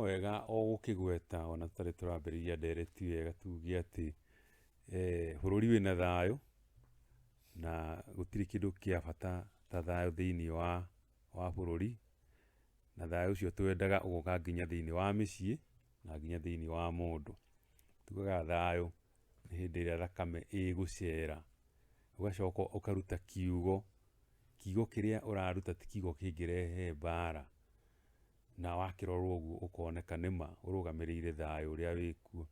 wega o gũkĩgweta ona tũtarĩ tũrambĩrĩria ndereti wega tuge atĩ bũrũri wĩna thayũ na gũtirĩ kĩndũ kĩa bata ta thayũ thĩinĩ wa bũrũri, na thayũ ũcio twendaga ũgoka nginya thĩinĩ wa mĩciĩ na nginya thĩinĩ wa mũndũ. Tugaga thayũ nĩ hĩndĩ ĩrĩa thakame ĩgũcera, ũgacoka ũkaruta kiugo kĩrĩa ũraruta ti kiugo kĩngĩrehe mbara, na wakĩrorwo ũguo ũkoneka nĩma ũrũgamĩrĩire thayũ ũrĩa wĩkuo.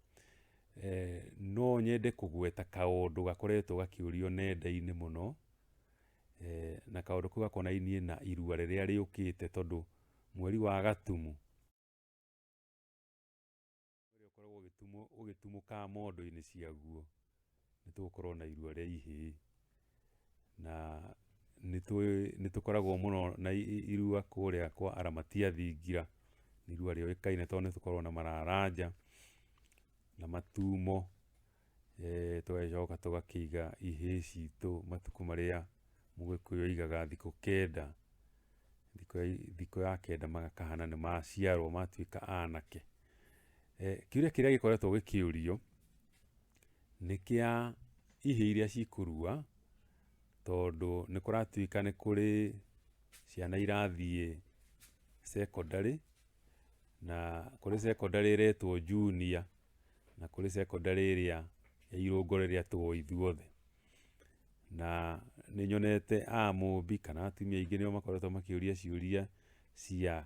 No nyende kũgweta kaũndũ gakoretwo gakĩũrio nenda-inĩ mũno, na kaũndũ kau gakonainie na irua rĩrĩa rĩũkĩte, tondũ mweri wa Gatumu ũrĩa ũkoragwo ũgĩtumũka mondo-inĩ ciaguo, nĩ tũgũkorwo na irua rĩa ihĩĩ, na nĩ tũkoragwo mũno na irua kũrĩa kwa Aramatia Thingira, nĩ irua rĩũĩkaine tondũ nĩ tũkoragwo na Mararanja na Matumo, tũgacoka tũgakĩiga ihĩĩ citũ matukũ marĩa Mũgĩkũyũ aigaga thikũ kenda, thikũ ya kenda magakahana nĩ maciarwo matuĩka anake. Kĩũria kĩrĩa gĩkoretwo gĩkĩũrio nĩ kĩa ihĩĩ iria cikũrua, tondũ nĩ kũratuĩka nĩ kũrĩ ciana irathiĩ secondary, na kũrĩ secondary ĩretwo junior, na kũrĩ secondary ĩrĩa ya irũngo rĩrĩa tũĩ ithuothe. Na nĩ nyonete amũmbi kana atumia aingĩ nĩo makoretwo makĩũria ciũria cia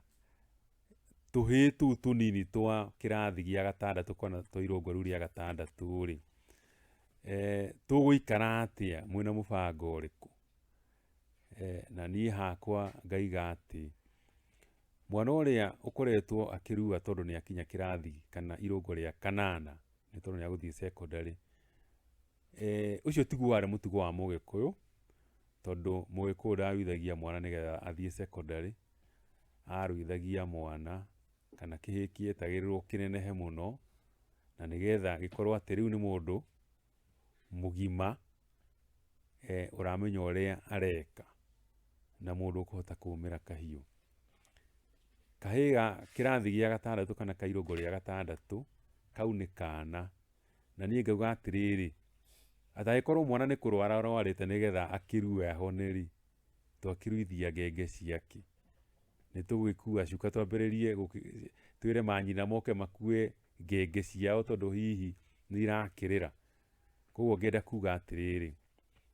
tũhĩĩ tũu tũnini twa kĩrathi gĩa gatandatũ kana twa irũngo rĩu rĩa gatandatũ rĩ, tũgũikara atĩa, mwĩna mũbango ũrĩkũ? Na niĩ hakwa ngaiga atĩ mwana ũrĩa ũkoretwo akĩrua tondũ nĩ akinya kĩrathi kana irũngo rĩa kanana, nĩ tondũ nĩ agũthiĩ secondary, ũcio tiguo warĩ mũtugo wa Mũgĩkũyũ, tondũ Mũgĩkũyũ ndaruithagia mwana nĩgetha athiĩ secondary, aruithagia mwana kana kĩhĩĩ kĩetagĩrĩrwo kĩnenehe mũno, na nĩgetha gĩkorwo atĩ rĩu nĩ mũndũ mũgima, ũramenya ũrĩa areka, na mũndũ ũkũhota kũmĩra kahiũ. Kahĩĩ ga kĩrathi gĩa gatandatũ kana ka irũngo rĩa gatandatũ, kau nĩ kana, na niĩ ngauga atĩrĩrĩ, atangĩkorwo mwana nĩ kũrwara arwarĩte nĩgetha akĩrue ahone rĩ, twakĩruithia ngenge ciake. Nĩ tũgũgĩkua cuka twambĩrĩrie twĩre manyina moke makue ngenge ciao tondũ hihi nĩ irakĩrĩra. Koguo ngenda kuga atĩrĩrĩ,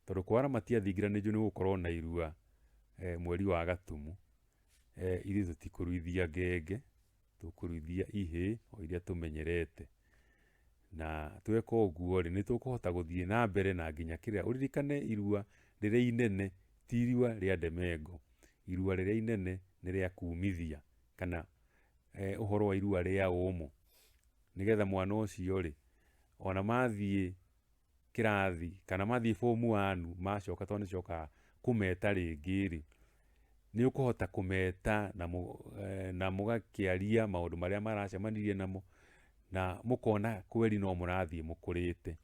tondũ kwa Aramatia Thingira nĩ gũkorwo na irua mweri wa Gatumu, ithuĩ tũtikũruithia ngenge, tũkũruithia ihĩĩ o iria tũmenyerete. Na tweka ũguo rĩ, nĩ tũkũhota gũthiĩ na mbere na nginya kĩrĩa. Ũririkane irua rĩrĩa inene ti irua rĩa ndemengo, irua rĩrĩa inene nĩ rĩa kumithia, kana ũhoro wa irua rĩa ũmũ, nĩgetha mwana ũcio rĩ, ona mathiĩ kĩrathi kana mathiĩ form 1 macoka, tondũ nĩ cokaga kũmeta rĩngĩ rĩ, nĩ ũkũhota kũmeta na mũgakĩaria maũndũ marĩa maracemanirie namo, na mũkona kweri no mũrathiĩ mũkũrĩte.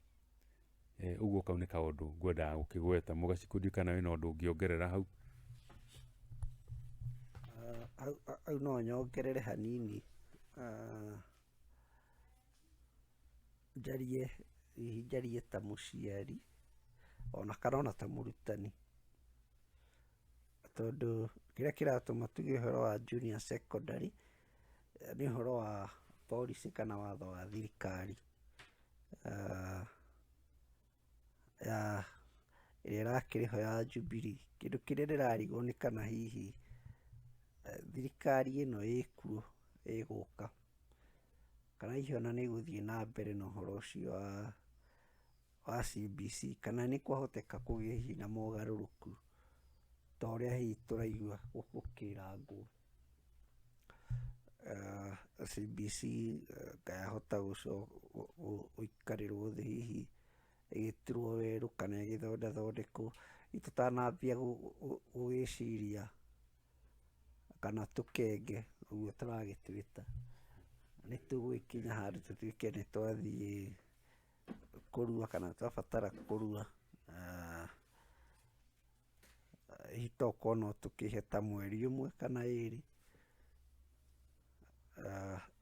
Ũguo kau nĩ kaũndũ ngwendaga gũkĩgweta. Mũgacikundi kana wĩna ũndũ ũngĩongerera hau? Hau no nyongerere hanini, njarie ta mũciari ona kana ona ta mũrutani, tondũ kĩrĩa kĩratũma tuge ũhoro wa junior secondary nĩ ũhoro wa policy kana watho wa thirikari ĩrĩa ĩrakĩrĩho ya Jubilee. Kĩndũ kĩrĩa ndĩrarigwo nĩ kana hihi thirikari ĩno ĩkuo ĩgũka, kana hihi ona nĩ ĩgũthiĩ na mbere na ũhoro ũcio wa CBC, kana nĩ kwahoteka kũgĩe hihi na mogarũrũku ta ũrĩa hihi tũraigua gũkĩrangwo. CBC yahota gũikarĩrwo thĩ hihi ĩgĩturwo werũ kana ĩgĩthondekwo tũtanambia gũgĩciria kana tũkenge ũguo tũragĩtwĩta, nĩ tũgũgĩkinya handũ tũtuĩke nĩ twathiĩ kũrua kana twabatara kũrua, hihi tokorwo no tũkĩhe ta mweri ũmwe kana ĩrĩ,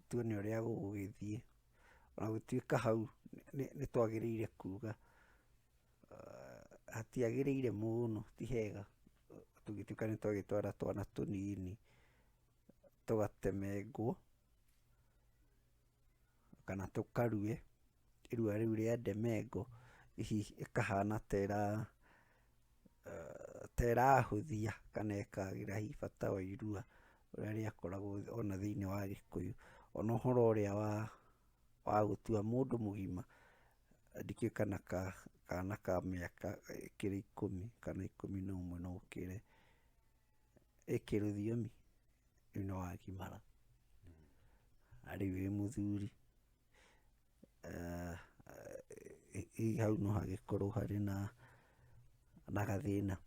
tuone ũrĩa gũgũgĩthiĩ, ona gũtuĩka hau nĩ twagĩrĩire kuga hatiagĩrĩire mũno, ti hega tũngĩtuĩka nĩ twagĩtwara twana tũnini tũgatemengwo kana tũkarue irua rĩu rĩa ndemengo, hihi ĩkahana ta ĩrahũthia kana ĩkagĩra hihi bata wa irua ũrĩa rĩakoragwo ona thĩinĩ wa Gĩkũyũ. Ona ũhoro ũrĩa wa gũtua mũndũ mũgima, ndikĩũĩ kana kana ka mĩaka ĩkĩrĩ 10 kana 11 no gũkĩre ĩkĩrũthiomi rĩu nĩ wagimara, na rĩu wĩ mũthuri, hihi hau no hagĩkorwo harĩ na gathĩna.